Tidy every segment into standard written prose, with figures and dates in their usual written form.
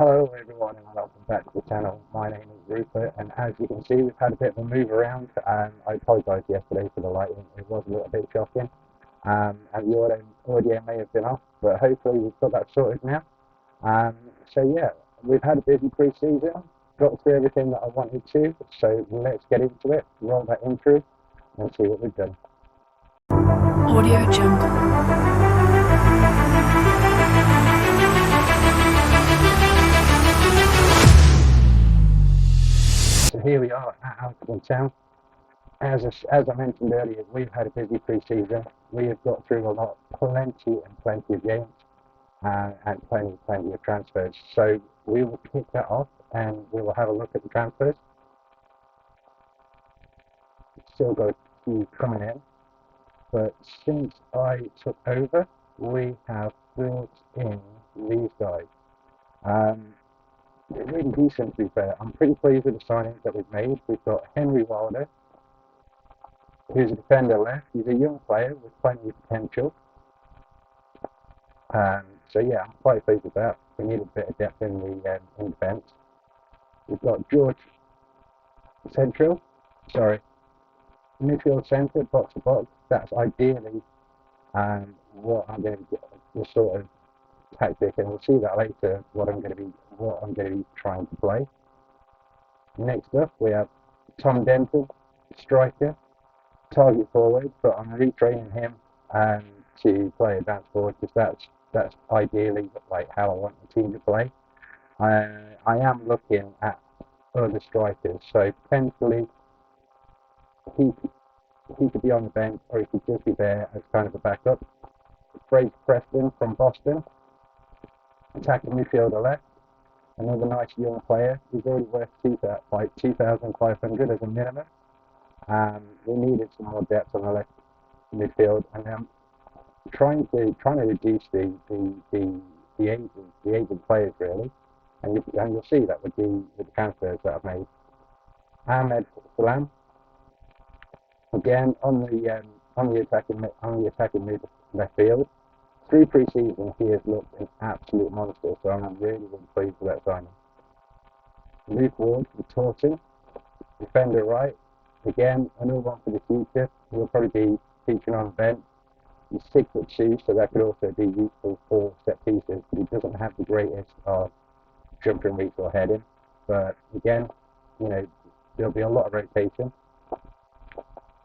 Hello everyone and welcome back to the channel. My name is Rupert and as you can see we've had a bit of a move around. I apologise yesterday for the lighting, it was a little bit shocking and the audio may have been off, but hopefully we've got that sorted now. So yeah, we've had a busy pre-season, got through everything that I wanted to, so let's get into it, roll that intro and see what we've done. Audio Jungle. So here we are at Alfreton Town. As I mentioned earlier, we've had a busy pre-season. We have got through a lot, plenty of games, and plenty of transfers. So we will kick that off, and we will have a look at the transfers. Still got a few coming in, but since I took over, we have brought in these guys. They're really decent, to be fair. I'm pretty pleased with the signings that we've made. We've got Henry Wilder, who's a defender left. He's a young player with plenty of potential. So yeah, I'm quite pleased with that. We need a bit of depth in the defence. We've got George midfield centre, box to box. That's ideally what I'm going to get, the sort of tactic, and we'll see that later. What I'm going to be trying to play. Next up, we have Tom Denton, striker, target forward, but I'm retraining him to play advanced forward because that's ideally like how I want the team to play. I am looking at other strikers, so potentially he could be on the bench or he could just be there as kind of a backup. Fraser Preston from Boston, attacking midfielder left, another nice young player. He's already worth 2,500 as a minimum. We needed some more depth on the left midfield, and I'm trying to reduce the age of players really, and you'll see that with the transfers that I've made. Ahmed Salam, again on the attacking mid left field. Through pre-season, he has looked an absolute monster, so I'm really pleased with that signing. Luke Ward from Taunton, defender right. Again, another one for the future. He'll probably be featuring on the bench. He's 6'2", so that could also be useful for set pieces. He doesn't have the greatest of jumping reach or heading, but again, there'll be a lot of rotation.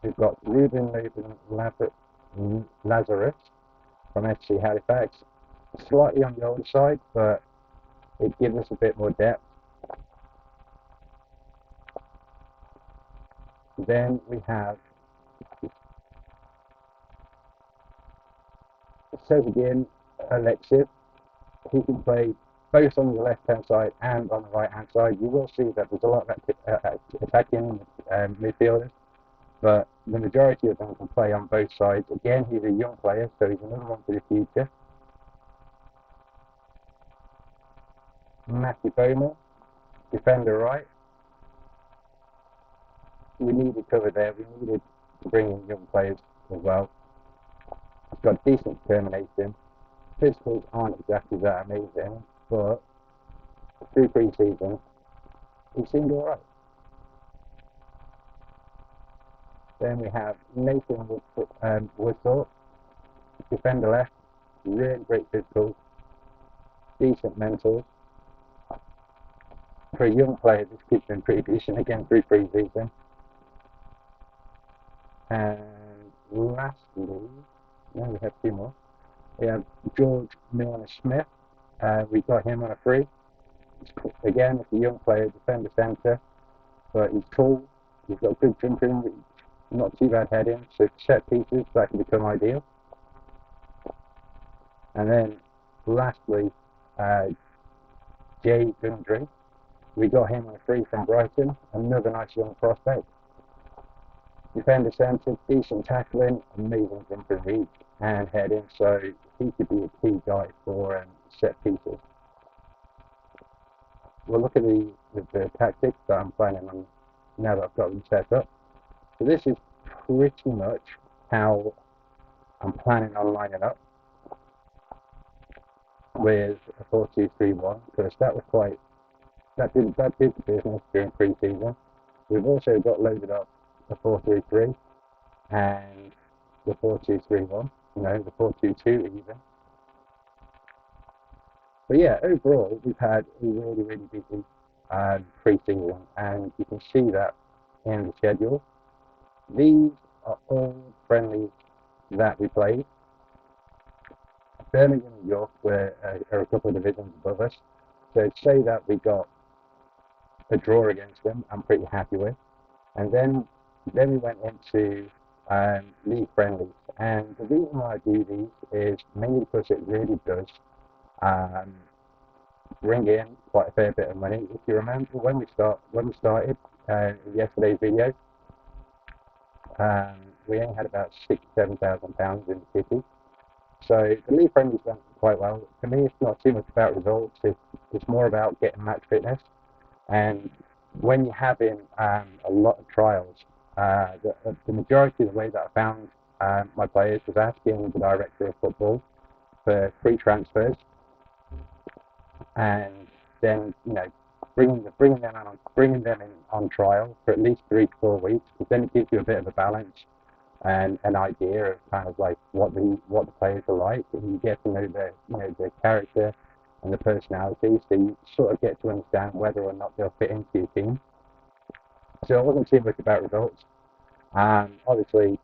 We've got Ruben Lazarus from FC Halifax, slightly on the older side, but it gives us a bit more depth. Then we have, it says again, Alexis. He can play both on the left-hand side and on the right-hand side. You will see that there's a lot of attacking midfielders, but the majority of them can play on both sides. Again, he's a young player, so he's another one for the future. Matthew Bowman, defender right. We needed cover there. We needed to bring in young players as well. He's got decent determination. Physicals aren't exactly that amazing, but through pre-season, he seemed alright. Then we have Nathan Woodthorpe, defender left, really great physicals, decent mentals. For a young player, this kid's been pretty decent again through pre-season. And lastly, we have two more. We have George Milner-Smith. We got him on a free. Again, it's a young player, defender centre, but he's tall. He's got good jumping reach, not too bad heading. So set pieces that can become ideal. And then lastly, Jay Gundry. We got him on a free from Brighton. Another nice young prospect. Defender centre, decent tackling, amazing jumping reach and heading, so he could be a key guy for set pieces. We'll look at the tactics that I'm planning on now that I've got them set up. So this is pretty much how I'm planning on lining up. with a 4-2-3-1 because that did the business during pre-season. We've also got loaded up a 4-3-3 and the 4-2-3-1, the 4-2-2 even. But yeah, overall, we've had a really, really busy pre-season, and you can see that in the schedule. These are all friendlies that we played. Birmingham and York are a couple of divisions above us, so to say that we got a draw against them, I'm pretty happy with. And then we went into league friendlies, and the reason why I do these is mainly because it really does bring in quite a fair bit of money. If you remember when we started yesterday's video, we only had about £6,000-7,000 in the kitty. So the league friendlies went quite well. For me, it's not too much about results. It's more about getting match fitness. And when you're having a lot of trials, the majority of the way that I found my players was asking the director of football for free transfers, and then bringing them in on trial for at least 3 to 4 weeks, because then it gives you a bit of a balance and an idea of kind of like what the players are like, and you get to know their character and the personality, so you sort of get to understand whether or not they'll fit into your team. So it wasn't too much about results. Obviously,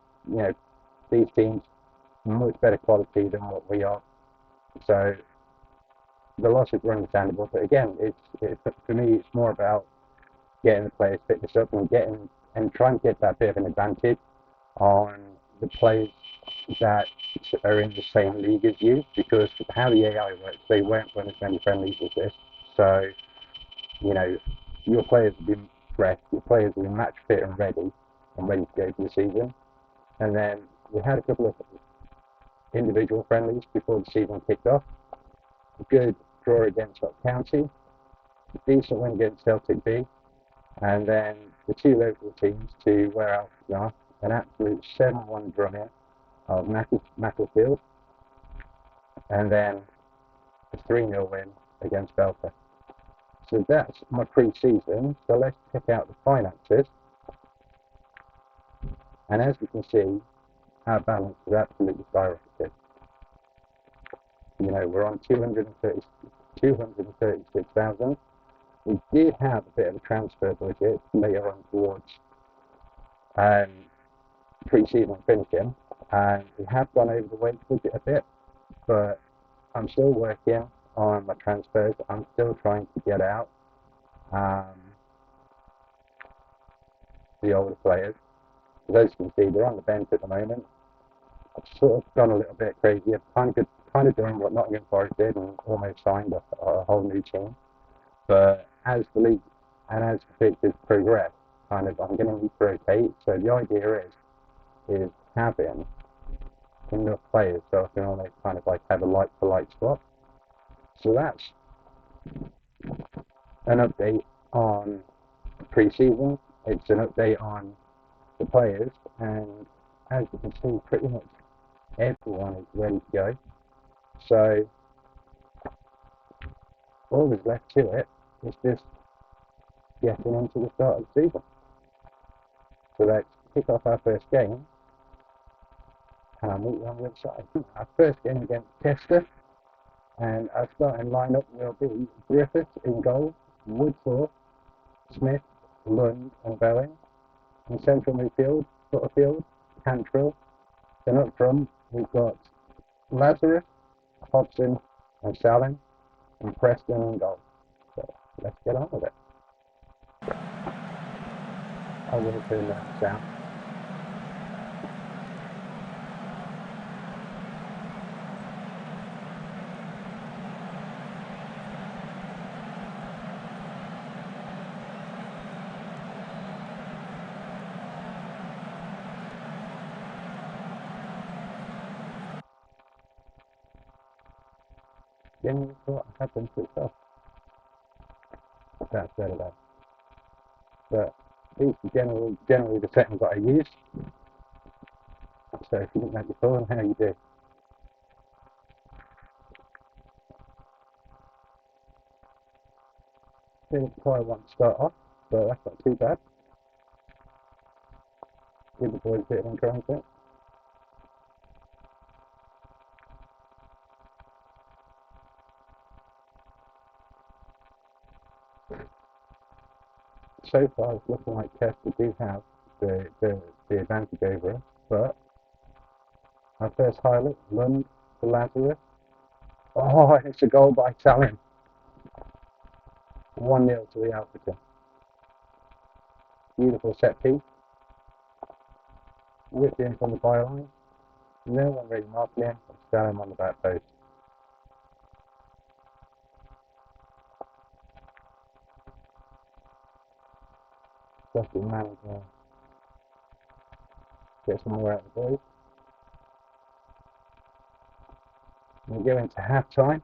these teams much better quality than what we are, so the losses were understandable. But again, for me, it's more about getting the players fitness up and trying to get that bit of an advantage on the players that are in the same league as you, because how the AI works, they won't run as many friendlies as this. So, your players will be fresh, your players will be match fit and ready to go for the season. And then we had a couple of individual friendlies before the season kicked off. A good draw against Rock County, a decent win against Celtic B, and then the 2 local teams to where Alfreton are, an absolute 7-1 drumming of Macclesfield, and then a 3-0 win against Belfast. So that's my pre-season. So let's check out the finances. And as you can see, our balance is absolutely skyrocketed. We're on 236,000. We did have a bit of a transfer budget later on towards pre-season finishing, and we have gone over the wage budget a bit, but I'm still working on my transfers. I'm still trying to get out the older players. As you can see, they're on the bench at the moment. I've sort of gone a little bit crazy. I've kind of doing what Nottingham Forest did and almost signed a whole new team. But as the league and as the fixtures progress, I'm going to need to rotate. So the idea is having enough players so I can almost kind of like have a like-for-like swap. So that's an update on pre-season. It's an update on the players, and as you can see, pretty much everyone is ready to go. So all that's left to it is just getting into the start of the season. So let's kick off our first game, and I'll meet you on the other side. Our first game against Chester, and our starting lineup will be Griffiths in goal, Woodthorpe, Smith, Lund and Bowen. In central midfield, Butterfield, Cantrill. Then up front, we've got Lazarus, Hobson and Salem, and Preston in goal. So let's get on with it. I will turn that down. Genuinely thought I had them switched off. That's better though. But these are generally the settings that I use. So if you didn't know before, how you do. Didn't quite want to start off, but that's not too bad. Give the boys a bit of encouragement. So far, it's looking like Chester do have the advantage over us, but our first highlight, Lund to Lazarus. Oh, and it's a goal by Italian. 1-0 to the Alfreton. Beautiful set piece. Whipped in from the byline. No one really marking him. Stand him on the back post. Just the manager. Get some more out of the boys. We go into half time.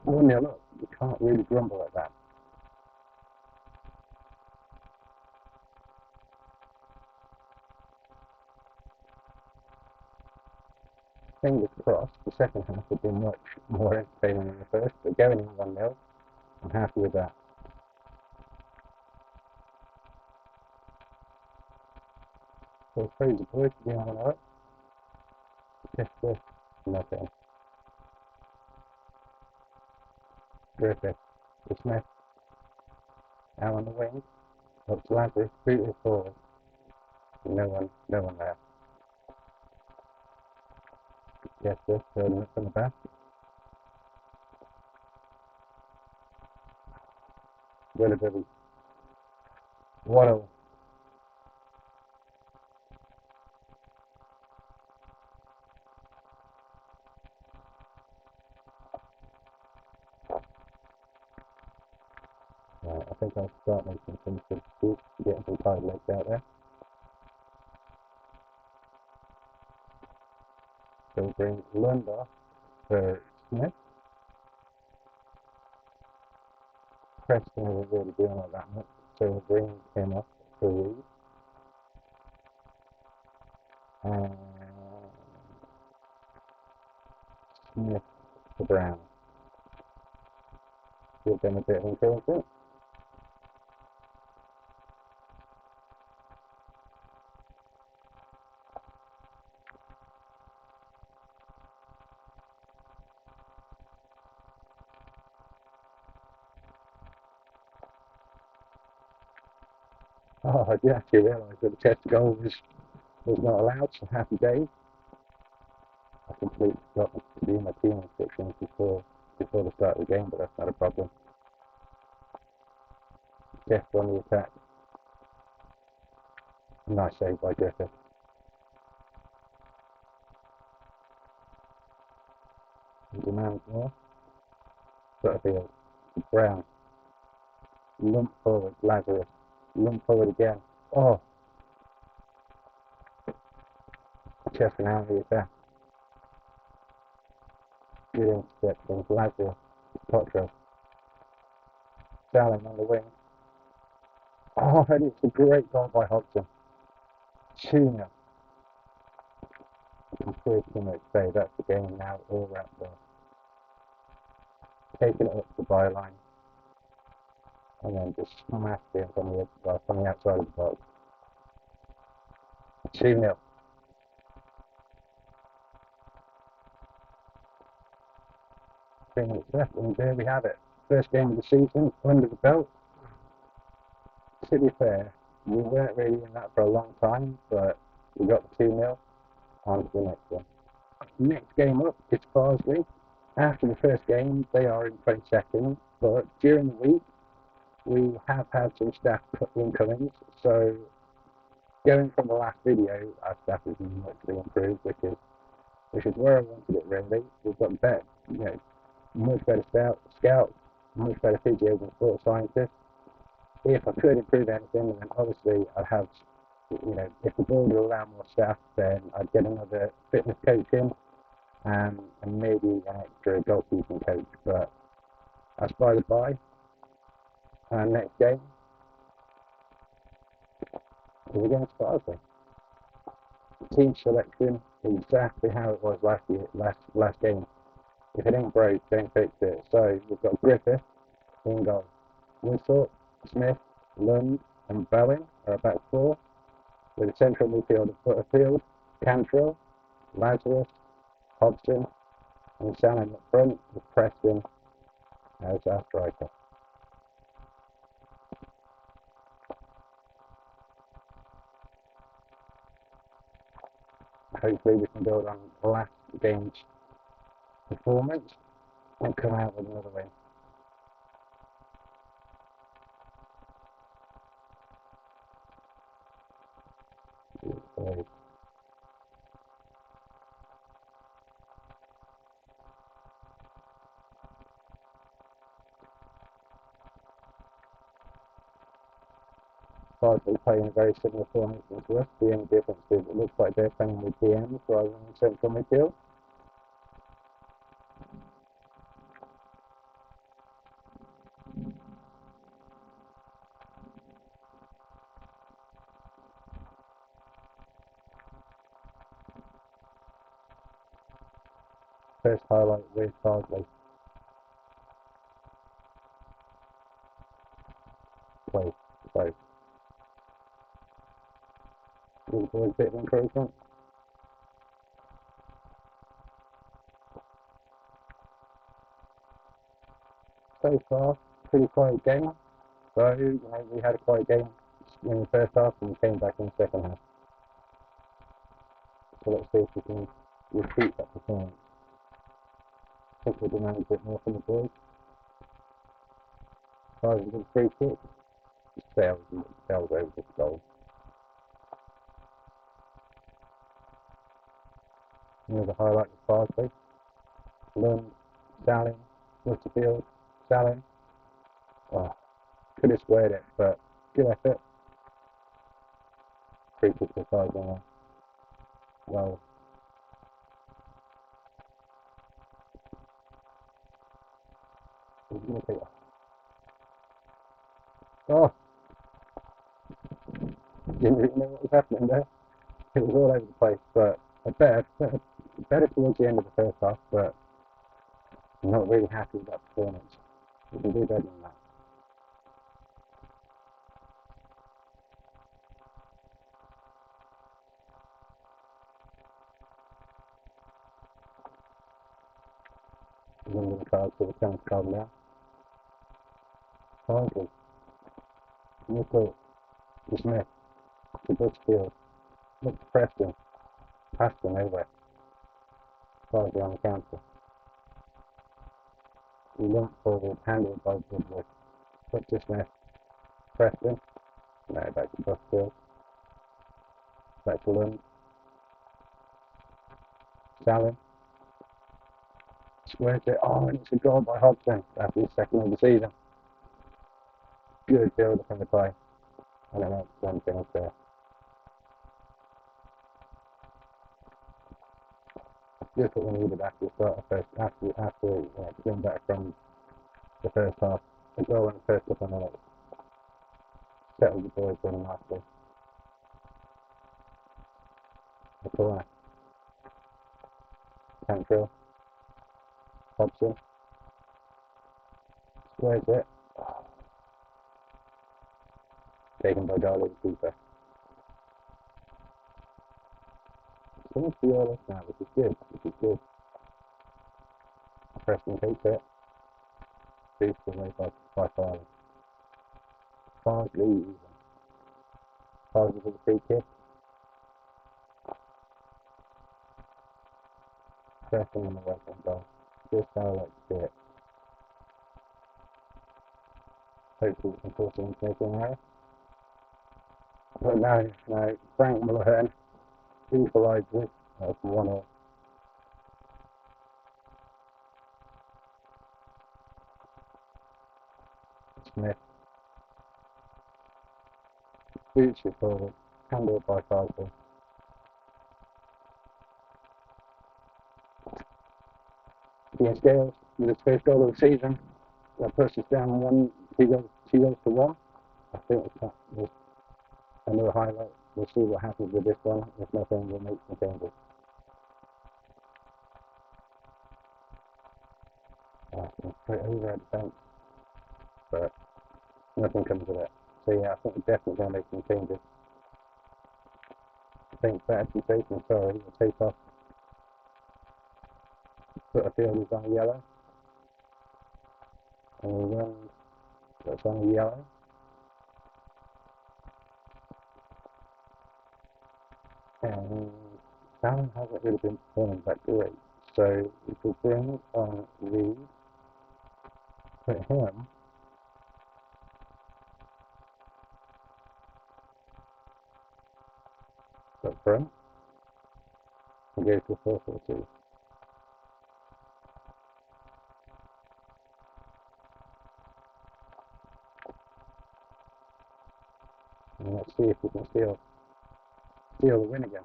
1-0 up. You can't really grumble at that. Fingers crossed, the second half will be much more entertaining than the first, but going in 1-0, I'm happy with that. So praise the boys for being 1-0 up. Just nothing. Griffith to Smith. Out on the wing. Up to Lazarus, booted forward. No one there. Yes, this turning up from the back. Willoughby. Waddle. I think I'll start making some substitutes, getting some tired legs out there. So we'll bring Lund off for Smith. Preston isn't really doing all that much, so we'll bring him off for Reed. And Smith to Brown. Give them a bit of encouragement. Oh, I did actually realise that the test goal was not allowed, so happy days. I completely forgot to do my team instructions before the start of the game, but that's not a problem. Test on the attack. Nice save by Griffith. Demands more. Butterfield. Brown. Lump forward. Lazarus. Lump forward again. Oh! Chester now the attack. Good interception. Lazarus. Potro. Salem on the wing. Oh, and it's a great goal by Hodgson. 2-0. I'm pretty much say that's the game now, all wrapped up. Taking it up to the byline, and then just smashed it from the outside of the box. 2-0. Three minutes left, and there we have it. First game of the season, under the belt. To be fair, we weren't really in that for a long time, but we got the 2-0. On to the next one. Next game up is Farsley. After the first game, they are in 22nd, but during the week, we have had some staff incomings, so going from the last video, our staff is muchly improved, which is where I wanted it really. We've got better, much better scouts, much better physios and sports scientists. If I could improve anything, then obviously I'd have, if the board would allow more staff, then I'd get another fitness coach in, and maybe an extra goalkeeping coach. But that's by the by. Next game is against Farsley. Team selection exactly how it was last game. If it ain't broke, don't fix it. So we've got Griffith in goal. Whistle, Smith, Lund, and Bowen are back four, with a central midfield of Butterfield, Cantrell, Lazarus, Hodgson, and Salmon up front, with Preston as our striker. Hopefully we can build on last game's performance and come out with another win. So, Farsley playing a very similar formation to us. The only difference is it looks like they're playing with DMs rather than central midfield. First highlight with Farsley. Play, so a bit of encouragement. So far, pretty quiet game. So, we had a quiet game in the first half and we came back in the second half. So let's see if we can repeat that performance. I think we'll demand a bit more from the boys. Farsley with a free kick. Sails over the goal. Another highlight of Farsley. Lund, Salin, Butterfield, Salin. Oh, could have squared it, but good effort. Free kick for Farsley. Well, oh, didn't really know what was happening there. It was all over the place, but better towards the end of the first half, but I'm not really happy with that performance. We can do better than that. Number the cards for the chance card now. Farsley, Nickel, Smith, to Butterfield, look to Preston, Paston over. Farsley on the counter. We went forward, handled by Woodward. Look to Smith, Preston, no, back to Butterfield, back to Lund, Salin, squares it, oh, and it's a goal by Hodgson after his second of the season. Good build from the play. I don't know if one thing up there. Just what we needed after the start of first, after coming back from the first half. A goal in the first couple of minutes. Settled the boys in nicely. The corner. Cantrell. Hobson. Squares it. Taken by Darley, the keeper. Seems to be all us now, which is good. Preston takes it. Boost away by Farley. Farsley even. Farsley with a free kick. Preston on the right hand goal. Just how I like to see it. Hopefully we can force him to make an error. But no, Frank Mulhern equalises. That's 1-0. Smith. Boots it forward. Handled by Farsley. Against Gales with his first goal of the season. That puts us down 2 goals to 1. I think that was another highlight. We'll see what happens with this one. If nothing, we'll make some changes. Straight over at defence. But nothing comes of it. So yeah, I think we're definitely going to make some changes. I think for education, sorry, we'll take off, put a field is on yellow, and we run that's on a yellow. And Fallon hasn't really been performing that great. So we could bring on Reed, put him up front, and go to 4-4-2. And let's see if we can steal the win again.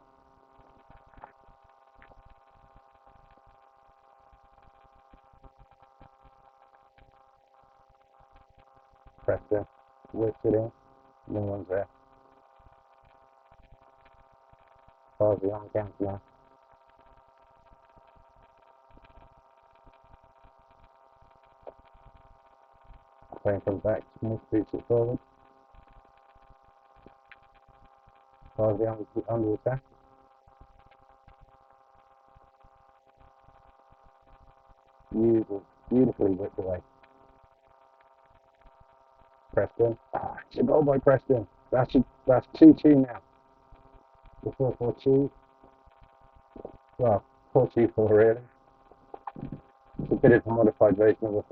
Preston whips it in, no one's there. Farsley on the counter now. Playing from back, Smith boots it forward. Farsley on the attack. Beautifully whipped away. Preston. It's a goal by Preston. That's 2-2 now. The 4-4-2. Well, 4-2-4 really. It's a bit of a modified version of the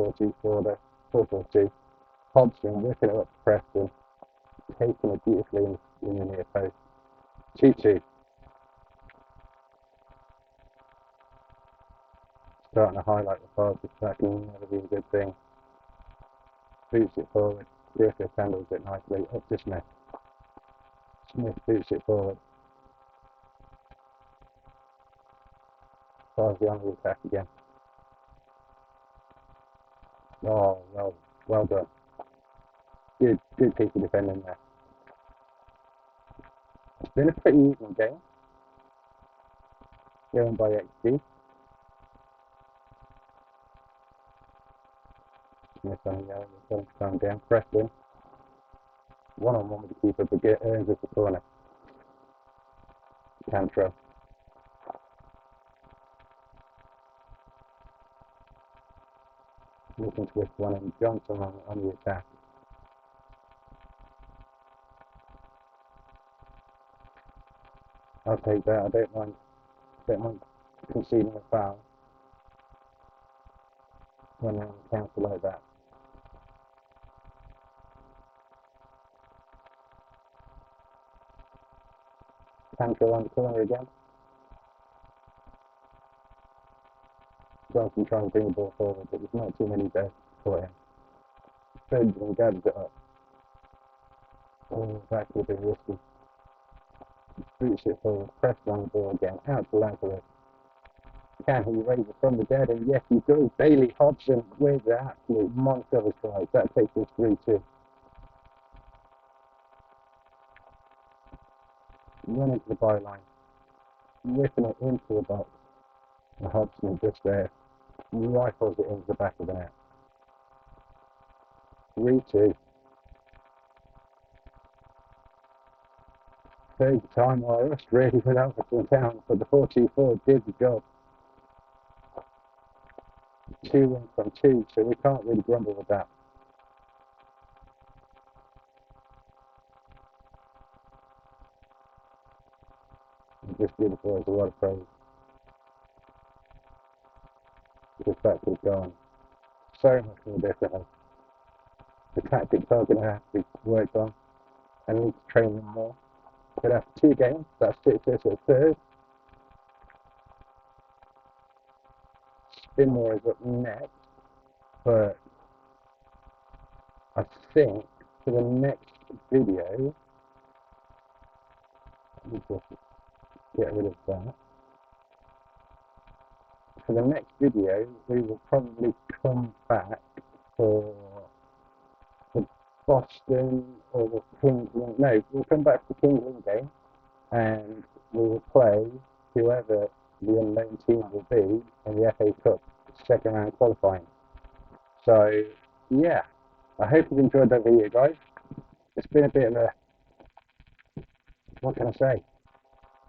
4-2-4, the 4-4-2. Hobson whipping it up to Preston, taking it beautifully in the near post. 2-2. Starting to highlight the fast attack can never be a good thing. Boots it forward. Griffith handles it nicely. Up to Smith. Smith boots it forward. Farsley on the attack again. Oh, well done. Good piece of defending there. It's been a pretty even game. Going by XG. Smith on the yellow. We're going to calm down. Preston. One-on-one with the keeper, but earns us the corner. Cantrell. Looking to whip one and Johnson on the attack. I'll take that. I don't mind conceding a foul when they're on the counter like that. Cantrell on the corner again. Johnson trying to bring the ball forward, but there's not too many there for him. Benjamin gathers it up. Oh, that could have been risky. Boots it forward, Preston on the ball again, out to Lazarus. Can he raise it from the dead? And yes, he does. Bailey Hobson with the absolute monster of a strike. That takes us 3-2. Running to the byline, whipping it into the box. And Hobson just there rifles it into the back of the net. 3-2. Third time I rushed really with Alfreton Town, but the 4-2-4 did the job. 2 wins from 2, so we can't really grumble with that. Just give the boys a lot of praise. The fact is gone so much more differently. The tactics are going to have to be worked on. I need to train them more. But after 2 games, that's 6 at third. Spinmore is up next, but I think for the next video, let me just get rid of that. For the next video, we will probably come back for the Boston or the Kingsland. No, we'll come back for the Kingsland game, and we will play whoever the unknown team will be in the FA Cup second round qualifying. So, yeah, I hope you've enjoyed that video, guys. It's been a bit of a, what can I say?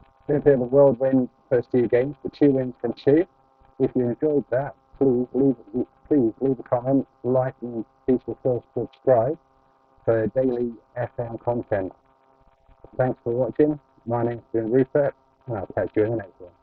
It's been a bit of a whirlwind first two games, the 2 wins from 2. If you enjoyed that, please leave a comment, like, and please feel subscribe for daily FM content. Thanks for watching. My name's been Rupert, and I'll catch you in the next one.